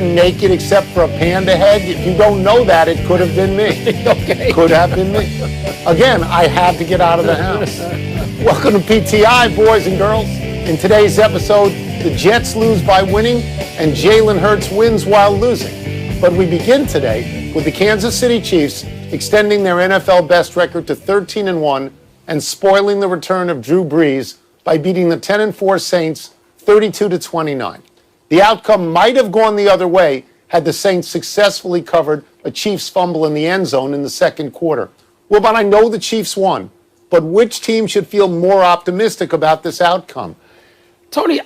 naked except for a panda head. If you don't know that, it could have been me. Okay. Could have been me. Again, I had to get out of the house. Welcome to PTI, boys and girls. In today's episode, the Jets lose by winning and Jalen Hurts wins while losing. But we begin today with the Kansas City Chiefs extending their NFL best record to 13-1 and spoiling the return of Drew Brees by beating the 10-4 Saints 32-29. The outcome might have gone the other way had the Saints successfully covered a Chiefs fumble in the end zone in the second quarter. Wilbon, I know the Chiefs won, but which team should feel more optimistic about this outcome? Tony,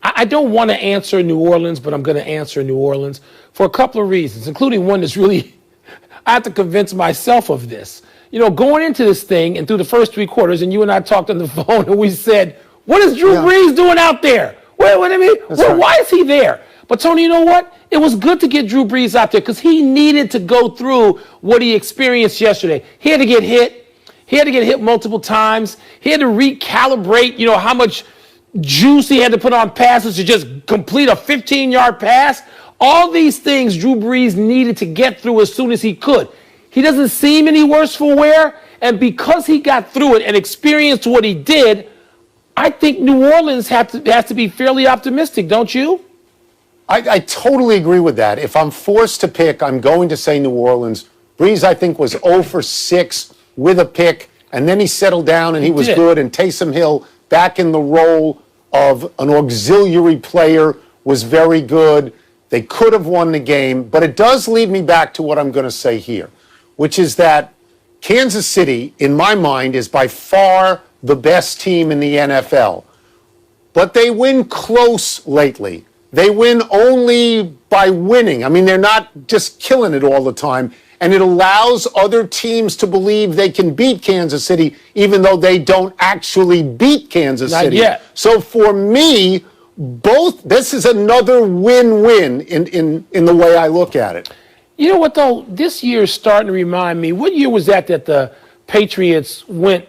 I don't want to answer New Orleans, but I'm going to answer New Orleans for a couple of reasons, including one that's really, I have to convince myself of this. You know, going into this thing and through the first three quarters, and you and I talked on the phone and we said, what is Drew Brees doing out there? What I mean? Well, why is he there? But, Tony, you know what? It was good to get Drew Brees out there because he needed to go through what he experienced yesterday. He had to get hit. He had to get hit multiple times. He had to recalibrate, you know, how much juice he had to put on passes to just complete a 15-yard pass. All these things Drew Brees needed to get through as soon as he could. He doesn't seem any worse for wear, and because he got through it and experienced what he did, I think New Orleans has to be fairly optimistic, don't you? I totally agree with that. If I'm forced to pick, I'm going to say New Orleans. Brees, I think, was 0 for 6 with a pick, and then he settled down and he was good, and Taysom Hill, back in the role of an auxiliary player, was very good. They could have won the game, but it does lead me back to what I'm going to say here, which is that Kansas City, in my mind, is by far the best team in the NFL. But they win close lately. They win only by winning. I mean, they're not just killing it all the time. And it allows other teams to believe they can beat Kansas City, even though they don't actually beat Kansas City. Not yet. So for me, this is another win-win in the way I look at it. You know what, though? This year is starting to remind me, what year was that the Patriots went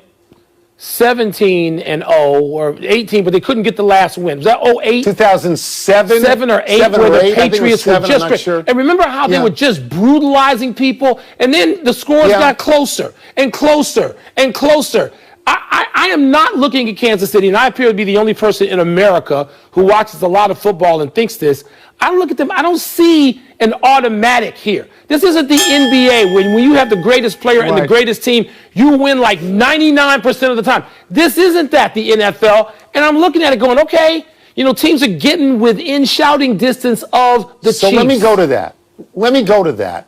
17-0 or 18, but they couldn't get the last win? Was that 08? 2007? 7 or 8, where the Patriots were just great. Sure. And remember how they were just brutalizing people? And then the scores got closer and closer and closer. I am not looking at Kansas City, and I appear to be the only person in America who watches a lot of football and thinks this. I look at them, I don't see an automatic here. This isn't the NBA when you have the greatest player and the greatest team, you win like 99% of the time. This isn't that, the NFL. And I'm looking at it going, okay, you know, teams are getting within shouting distance of the Chiefs. So let me go to that.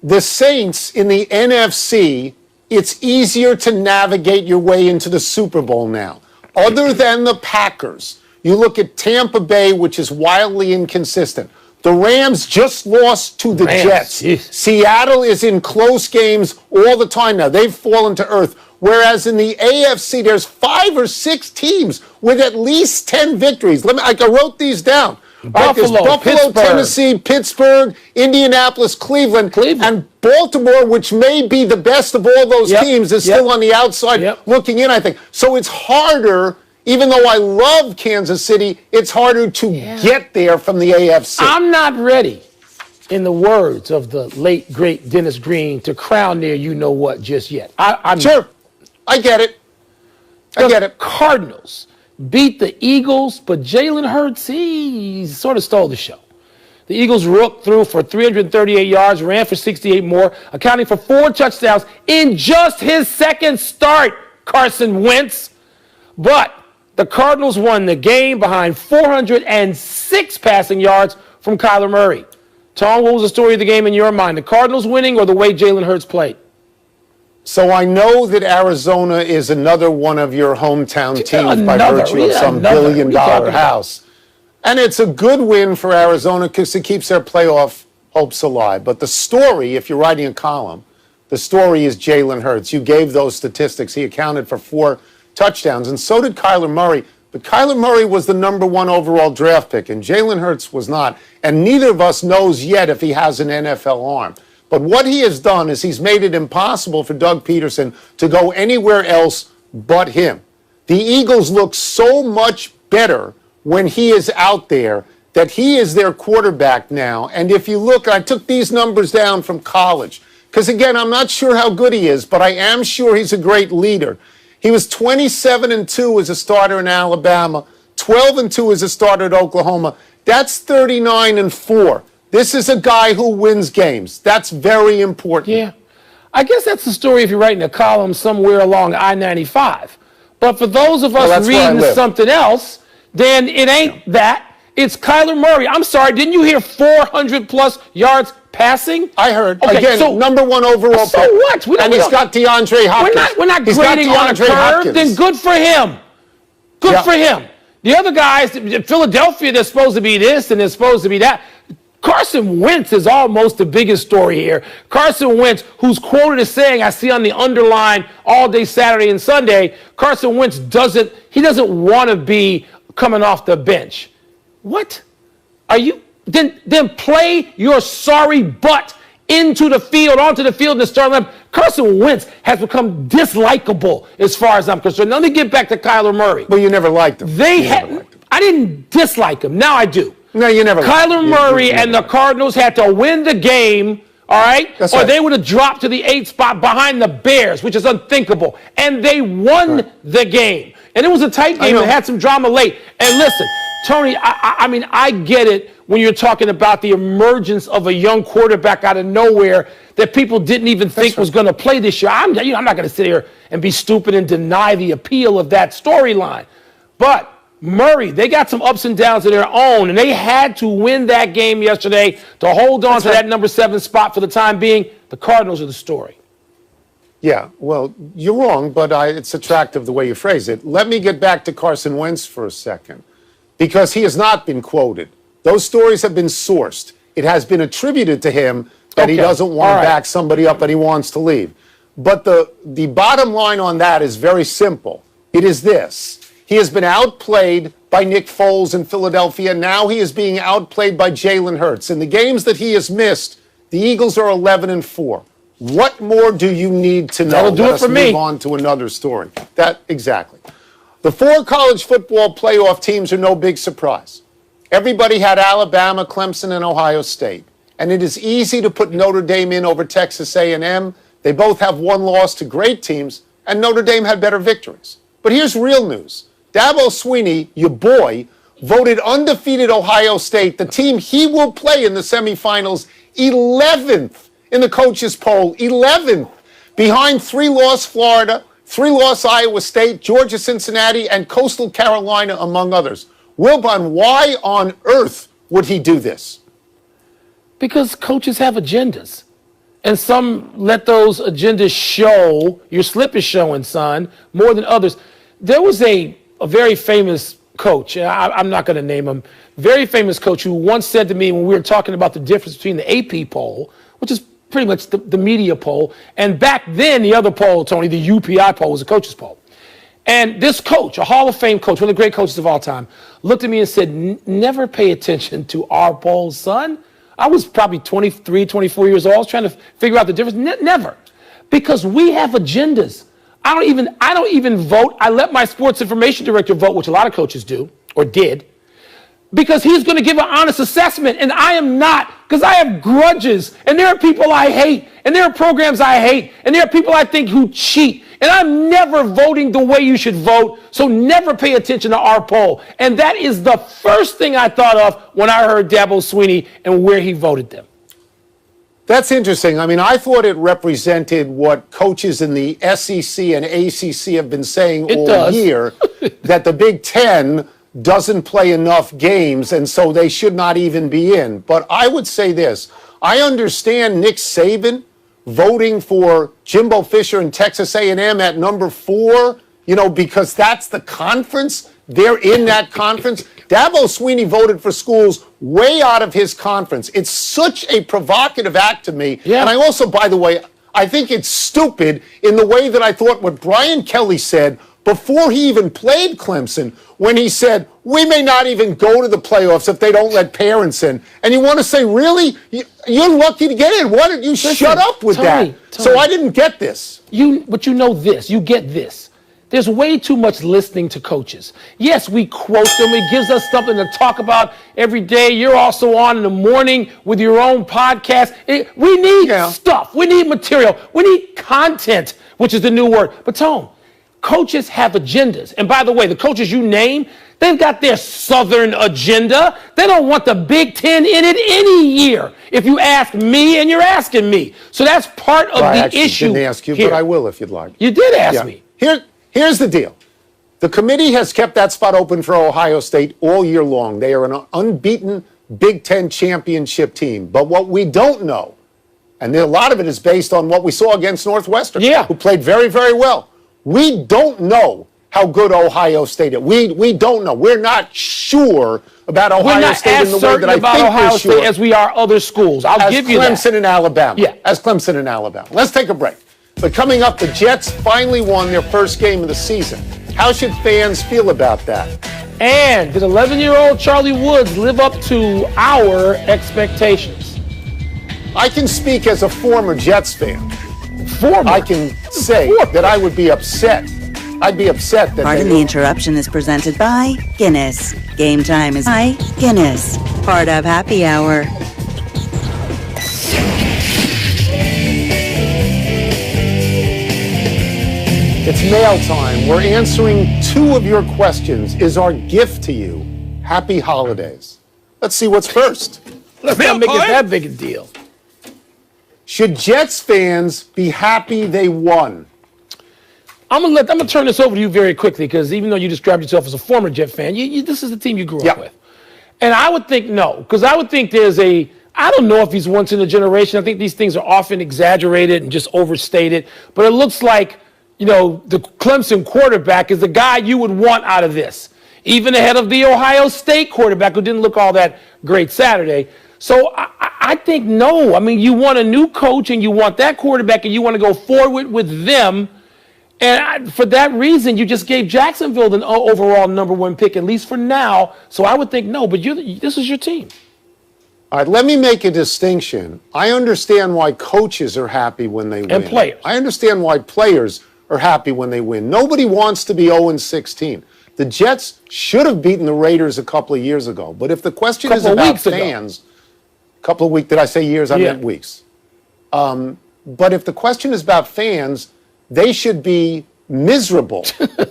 The Saints in the NFC, it's easier to navigate your way into the Super Bowl now. Other than the Packers, you look at Tampa Bay, which is wildly inconsistent. The Rams just lost to the Jets. Geez. Seattle is in close games all the time now. They've fallen to earth. Whereas in the AFC, there's 5 or 6 teams with at least 10 victories. I wrote these down. Buffalo, Tennessee, Pittsburgh, Indianapolis, Cleveland, and Baltimore, which may be the best of all those teams, is still on the outside looking in, I think. So it's harder. Even though I love Kansas City, it's harder to get there from the AFC. I'm not ready, in the words of the late, great Dennis Green, to crown their you-know-what just yet. Sure. I get it. Cardinals beat the Eagles, but Jalen Hurts, he sort of stole the show. The Eagles threw for 338 yards, ran for 68 more, accounting for 4 touchdowns in just his second start, Carson Wentz. But the Cardinals won the game behind 406 passing yards from Kyler Murray. Tom, what was the story of the game in your mind? The Cardinals winning or the way Jalen Hurts played? So I know that Arizona is another one of your hometown teams by virtue of some billion-dollar house. And it's a good win for Arizona because it keeps their playoff hopes alive. But the story, if you're writing a column, the story is Jalen Hurts. You gave those statistics. He accounted for 4 touchdowns, and so did Kyler Murray. But Kyler Murray was the number 1 overall draft pick, and Jalen Hurts was not. And neither of us knows yet if he has an NFL arm. But what he has done is he's made it impossible for Doug Peterson to go anywhere else but him. The Eagles look so much better when he is out there that he is their quarterback now. And if you look, I took these numbers down from college, because again, I'm not sure how good he is, but I am sure he's a great leader. He was 27-2 as a starter in Alabama, 12-2 as a starter at Oklahoma. That's 39-4. This is a guy who wins games. That's very important. Yeah. I guess that's the story if you're writing a column somewhere along I-95. But for those of us reading something else, then it ain't that. It's Kyler Murray. I'm sorry, didn't you hear 400-plus yards passing? I heard. Okay, again, so, number one overall. So what? And he's got DeAndre Hopkins. We're not grading on a curve. Then good for him. Good for him. The other guys, Philadelphia, they're supposed to be this and they're supposed to be that. Carson Wentz is almost the biggest story here. Carson Wentz, who's quoted as saying, I see on the underline all day Saturday and Sunday, Carson Wentz doesn't want to be coming off the bench. What? Are you? Then play your sorry butt onto the field in the starting lineup. Carson Wentz has become dislikable as far as I'm concerned. Now let me get back to Kyler Murray. Well, you never liked him. I didn't dislike him. Now I do. No, you never. Kyler Murray and the Cardinals had to win the game, all right? That's or right. they would have dropped to the 8th spot behind the Bears, which is unthinkable. And they won the game. And it was a tight game that had some drama late. And listen, Tony, I mean, I get it when you're talking about the emergence of a young quarterback out of nowhere that people didn't even think was going to play this year. I'm not going to sit here and be stupid and deny the appeal of that storyline. But Murray, they got some ups and downs of their own, and they had to win that game yesterday to hold on to that number 7 spot for the time being. The Cardinals are the story. Yeah, well, you're wrong, but it's attractive the way you phrase it. Let me get back to Carson Wentz for a second, because he has not been quoted. Those stories have been sourced. It has been attributed to him that he doesn't want to back somebody up and he wants to leave. But the bottom line on that is very simple. It is this. He has been outplayed by Nick Foles in Philadelphia. Now he is being outplayed by Jalen Hurts. In the games that he has missed, the Eagles are 11-4. What more do you need to know? That'll do it for me. Move on to another story. Exactly. The 4 college football playoff teams are no big surprise. Everybody had Alabama, Clemson, and Ohio State. And it is easy to put Notre Dame in over Texas A&M. They both have one loss to great teams, and Notre Dame had better victories. But here's real news. Dabo Swinney, your boy, voted undefeated Ohio State, the team he will play in the semifinals, 11th in the coaches poll, 11th, behind 3-loss Florida, 3-loss Iowa State, Georgia, Cincinnati, and Coastal Carolina, among others. Wilbon, why on earth would he do this? Because coaches have agendas. And some let those agendas show, your slip is showing, son, more than others. There was a very famous coach, I'm not going to name him, very famous coach who once said to me when we were talking about the difference between the AP poll, which is pretty much the media poll, and back then the other poll, Tony, the UPI poll, was a coach's poll. And this coach, a Hall of Fame coach, one of the great coaches of all time, looked at me and said, never pay attention to our polls, son. I was probably 23, 24 years old. I was trying to figure out the difference. Never. Because we have agendas. I don't even vote. I let my sports information director vote, which a lot of coaches do, or did, because he's going to give an honest assessment, and I am not, because I have grudges, and there are people I hate, and there are programs I hate, and there are people I think who cheat, and I'm never voting the way you should vote, so never pay attention to our poll. And that is the first thing I thought of when I heard Dabo Swinney and where he voted them. That's interesting. I mean, I thought it represented what coaches in the SEC and ACC have been saying all year, that the Big Ten doesn't play enough games, and so they should not even be in. But I would say this. I understand Nick Saban voting for Jimbo Fisher and Texas A&M at number 4, because that's the conference. They're in that conference. Dabo Swinney voted for schools way out of his conference. It's such a provocative act to me. Yeah. And I also, by the way, I think it's stupid in the way that I thought what Brian Kelly said before he even played Clemson, when he said, we may not even go to the playoffs if they don't let parents in. And you want to say, really? You're lucky to get in. Why don't you shut up with that? Tony, so I didn't get this. But you know this. You get this. there's way too much listening to coaches. Yes, we quote them. It gives us something to talk about every day. You're also on in the morning with your own podcast. We need stuff. We need material. We need content, which is the new word. But Tone, coaches have agendas. And by the way, the coaches you name, they've got their Southern agenda. They don't want the Big Ten in it any year, if you ask me and you're asking me. So that's part of the issue. I didn't ask you, here. but I will if you'd like. You did ask me. Here's the deal. The committee has kept that spot open for Ohio State all year long. They are an unbeaten Big Ten championship team. But what we don't know, and a lot of it is based on what we saw against Northwestern, who played very, very well. We don't know how good Ohio State is. We don't know. We're not sure about Ohio State in the way that I think Ohio we're sure. State as we are other schools. I'll give you that. As Clemson and Alabama. As Clemson and Alabama. Let's take a break. But coming up, the Jets finally won their first game of the season. How should fans feel about that? And did 11-year-old Charlie Woods live up to our expectations? I can speak as a former Jets fan. I can say that I would be upset. I'd be upset that Pardon the interruption is presented by Guinness. Game time is by Guinness. Part of Happy Hour. It's mail time. We're answering 2 of your questions. Is our gift to you happy holidays? Let's see what's first. Let's not make it that big a deal. Should Jets fans be happy they won? I'm gonna turn this over to you very quickly, because even though you described yourself as a former Jet fan, this is the team you grew up with. And I would think no, because I would think I don't know if he's once in a generation. I think these things are often exaggerated and just overstated. But it looks like, the Clemson quarterback is the guy you would want out of this, even ahead of the Ohio State quarterback, who didn't look all that great Saturday. So I think no. I mean, you want a new coach and you want that quarterback and you want to go forward with them. And for that reason, you just gave Jacksonville an overall number 1 pick, at least for now. So I would think no, but this is your team. All right, let me make a distinction. I understand why coaches are happy when they win. And players. I understand why players are happy when they win. Nobody wants to be 0-16. The Jets should have beaten the Raiders a couple of years ago. But if the question is about fans, couple of weeks, did I say years? I meant weeks. But if the question is about fans, they should be miserable,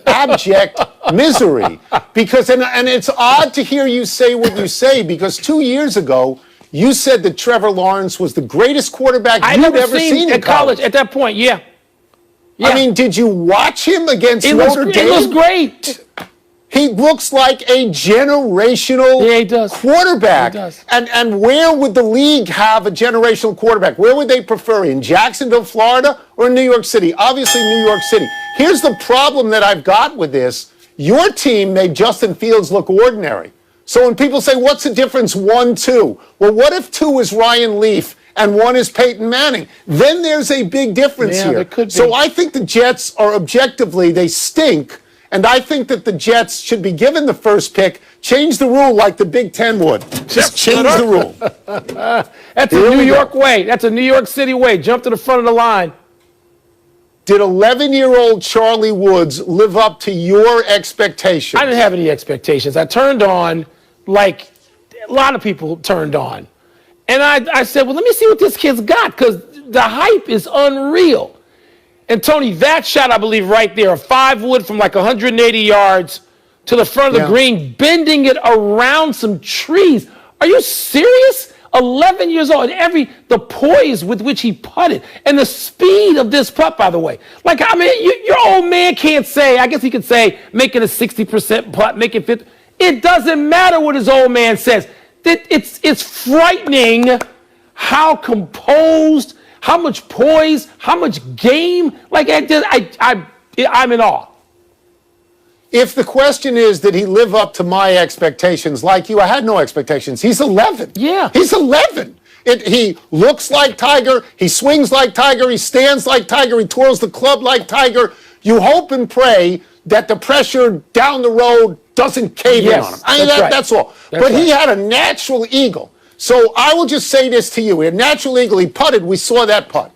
abject misery. Because, and it's odd to hear you say what you say, because 2 years ago, you said that Trevor Lawrence was the greatest quarterback you'd ever seen in college. At that point, yeah. I mean, did you watch him against Notre Dame? It was great. He looks like a generational quarterback. He does. And where would the league have a generational quarterback? Where would they prefer? In Jacksonville, Florida, or in New York City? Obviously, New York City. Here's the problem that I've got with this. Your team made Justin Fields look ordinary. So when people say, what's the difference, 1-2? Well, what if 2 is Ryan Leaf and 1 is Peyton Manning? Then there's a big difference here. There could be. So I think the Jets are objectively, they stink. And I think that the Jets should be given the first pick. Change the rule like the Big Ten would. Just change the rule. That's a New York way. That's a New York City way. Jump to the front of the line. Did 11-year-old Charlie Woods live up to your expectations? I didn't have any expectations. I turned on like a lot of people turned on. And I said, well, let me see what this kid's got, because the hype is unreal. And Tony, that shot, I believe, right there, a 5-wood from like 180 yards to the front of the green, bending it around some trees. Are you serious? 11 years old, and the poise with which he putted, and the speed of this putt, by the way. Like, I mean, your old man can't say, I guess he could say, make it a 60% putt, make it 50. It doesn't matter what his old man says. It's frightening how composed, how much poise, how much game. Like, I'm in awe. If the question is, did he live up to my expectations? Like you, I had no expectations. He's 11. Yeah. He's 11. He looks like Tiger. He swings like Tiger. He stands like Tiger. He twirls the club like Tiger. You hope and pray that the pressure down the road doesn't cave in on him. I mean, that's all. But he had a natural eagle. So I will just say this to you. A natural eagle, he putted. We saw that putt.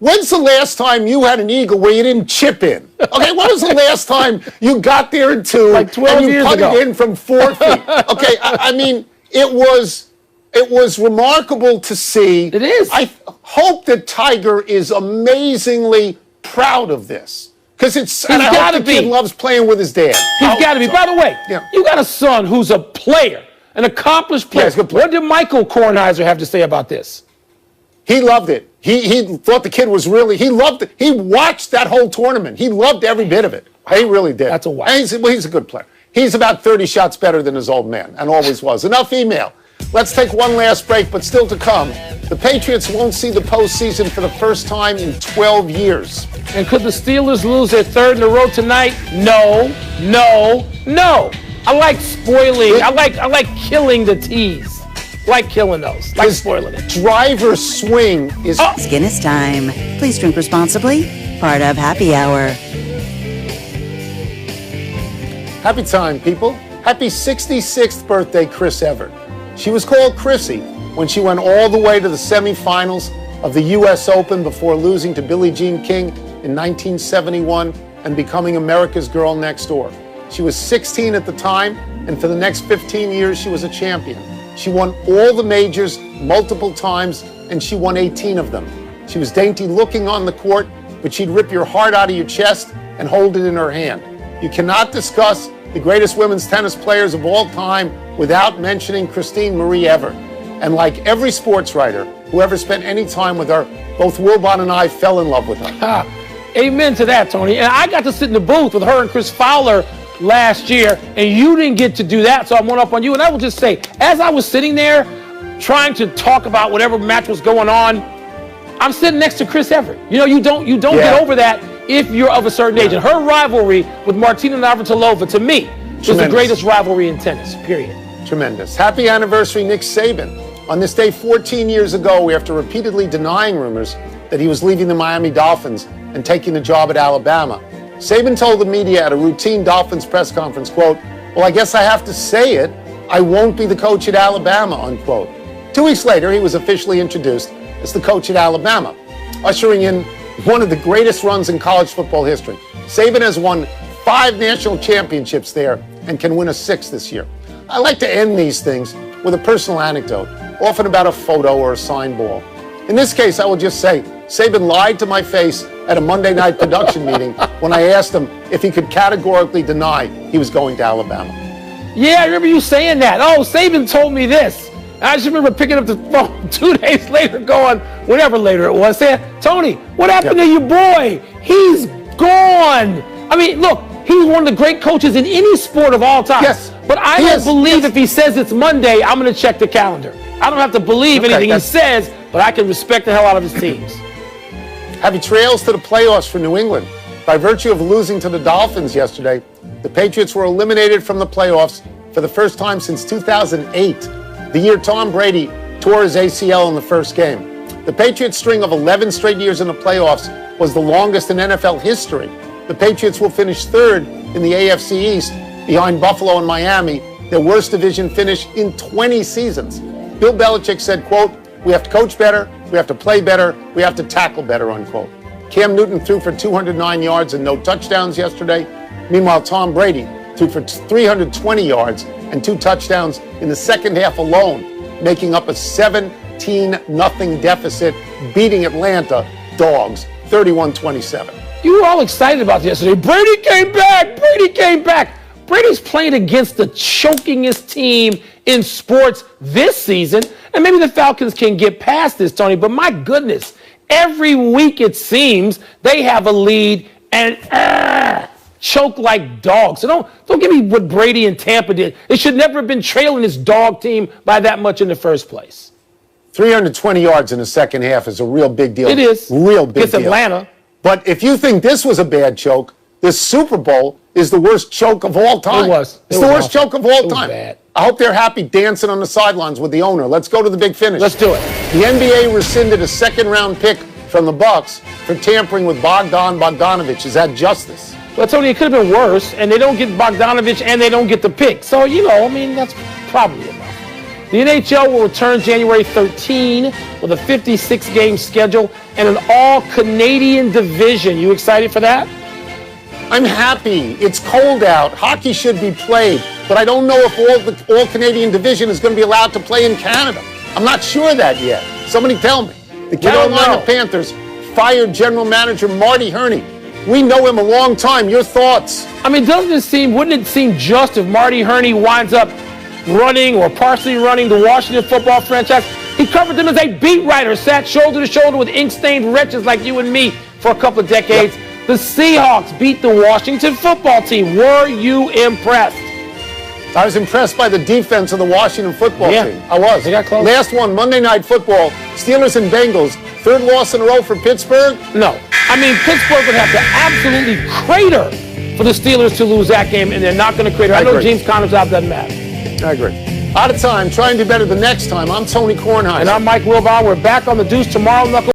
When's the last time you had an eagle where you didn't chip in? Okay, when was the last time you got there in 2 Like 12 and you years putted ago. in from 4 feet? Okay, I mean, it was remarkable to see. It is. I hope that Tiger is amazingly proud of this. Because and I gotta hope the kid be. loves playing with his dad. He's got to be. By the way, Yeah. you got a son who's a player, an accomplished player. he's a good player. What did Michael Kornheiser have to say about this? He loved it. He thought the kid was really, he loved it. He watched that whole tournament. He loved every bit of it. He really did. That's a wow. And he's a good player. He's about 30 shots better than his old man, and always was. Enough email. Let's take one last break, but still to come. The Patriots won't see the postseason for the first time in 12 years. And could the Steelers lose their third in a row tonight? No, no, no. I like spoiling. I like killing the tease. Like killing those. Like spoiling it. Driver swing is... Guinness time. Please drink responsibly. Part of Happy Hour. Happy time, people. Happy 66th birthday, Chris Evert. She was called Chrissy when she went all the way to the semifinals of the U.S. Open before losing to Billie Jean King in 1971 and becoming America's Girl Next Door. She was 16 at the time, and for the next 15 years, she was a champion. She won all the majors multiple times, and she won 18 of them. She was dainty looking on the court, but she'd rip your heart out of your chest and hold it in her hand. You cannot discuss the greatest women's tennis players of all time without mentioning Christine Marie Evert. And like every sports writer who ever spent any time with her, both Wilbon and I fell in love with her. Amen to that, Tony. And I got to sit in the booth with her and Chris Fowler last year, and you didn't get to do that, so I'm one up on you. And I will just say, as I was sitting there trying to talk about whatever match was going on, I'm sitting next to Chris Evert. You know, you don't get over that if you're of a certain age. And her rivalry with Martina Navratilova, to me, is the greatest rivalry in tennis, period. Tremendous. Happy anniversary, Nick Saban. On this day 14 years ago, after repeatedly denying rumors that he was leaving the Miami Dolphins and taking the job at Alabama, Saban told the media at a routine Dolphins press conference, quote, "Well, I guess I have to say it. I won't be the coach at Alabama," unquote. 2 weeks later, he was officially introduced as the coach at Alabama, ushering in one of the greatest runs in college football history. Saban has won 5 national championships there and can win a 6th this year. I like to end these things with a personal anecdote, often about a photo or a signed ball. In this case, I will just say, Saban lied to my face at a Monday night production meeting when I asked him if he could categorically deny he was going to Alabama. Yeah, I remember you saying that. Oh, Saban told me this. I just remember picking up the phone 2 days later going, whatever later it was, saying, Tony, what happened to your boy? He's gone. I mean, look, he's one of the great coaches in any sport of all time. Yes. But I don't believe if he says it's Monday, I'm going to check the calendar. I don't have to believe anything he says, but I can respect the hell out of his teams. Happy trails to the playoffs for New England. By virtue of losing to the Dolphins yesterday, the Patriots were eliminated from the playoffs for the first time since 2008, the year Tom Brady tore his ACL in the first game. The Patriots' string of 11 straight years in the playoffs was the longest in NFL history. The Patriots will finish third in the AFC East behind Buffalo and Miami, their worst division finish in 20 seasons. Bill Belichick said, quote, "We have to coach better, we have to play better, we have to tackle better," unquote. Cam Newton threw for 209 yards and no touchdowns yesterday. Meanwhile, Tom Brady threw for 320 yards and 2 touchdowns in the second half alone, making up a 17-0 deficit, beating Atlanta Dogs 31-27. You were all excited about this yesterday. Brady came back. Brady came back. Brady's playing against the chokingest team in sports this season. And maybe the Falcons can get past this, Tony. But my goodness, every week it seems they have a lead and choke like dogs. So don't give me what Brady and Tampa did. They should never have been trailing this dog team by that much in the first place. 320 yards in the second half is a real big deal. It is. Real big It's deal. Atlanta. But if you think this was a bad choke, this Super Bowl is the worst choke of all time. It was. It's the worst awful. choke of all It was time. bad. I hope they're happy dancing on the sidelines with the owner. Let's go to the big finish. Let's do it. The NBA rescinded a second-round pick from the Bucks for tampering with Bogdanovich. Is that justice? Well, Tony, it could have been worse, and they don't get Bogdanovich and they don't get the pick. So, that's probably enough. The NHL will return January 13 with a 56-game schedule and an all-Canadian division. You excited for that? I'm happy. It's cold out. Hockey should be played, but I don't know if the all-Canadian division is going to be allowed to play in Canada. I'm not sure of that yet. Somebody tell me. The Carolina Panthers fired general manager Marty Herney. We know him a long time. Your thoughts? I mean, wouldn't it seem just if Marty Herney winds up running or partially running the Washington football franchise? He covered them as a beat writer, sat shoulder to shoulder with ink-stained wretches like you and me for a couple of decades. Yep. The Seahawks beat the Washington football team. Were you impressed? I was impressed by the defense of the Washington football team. I was. They got close. Last one, Monday Night Football, Steelers and Bengals. Third loss in a row for Pittsburgh? No. I mean, Pittsburgh would have to absolutely crater for the Steelers to lose that game, and they're not going to crater. I know James Conner's out, doesn't matter. I agree. Out of time. Try and do better the next time. I'm Tony Kornheiser. And I'm Mike Wilbon. We're back on the Deuce tomorrow. Knuckle.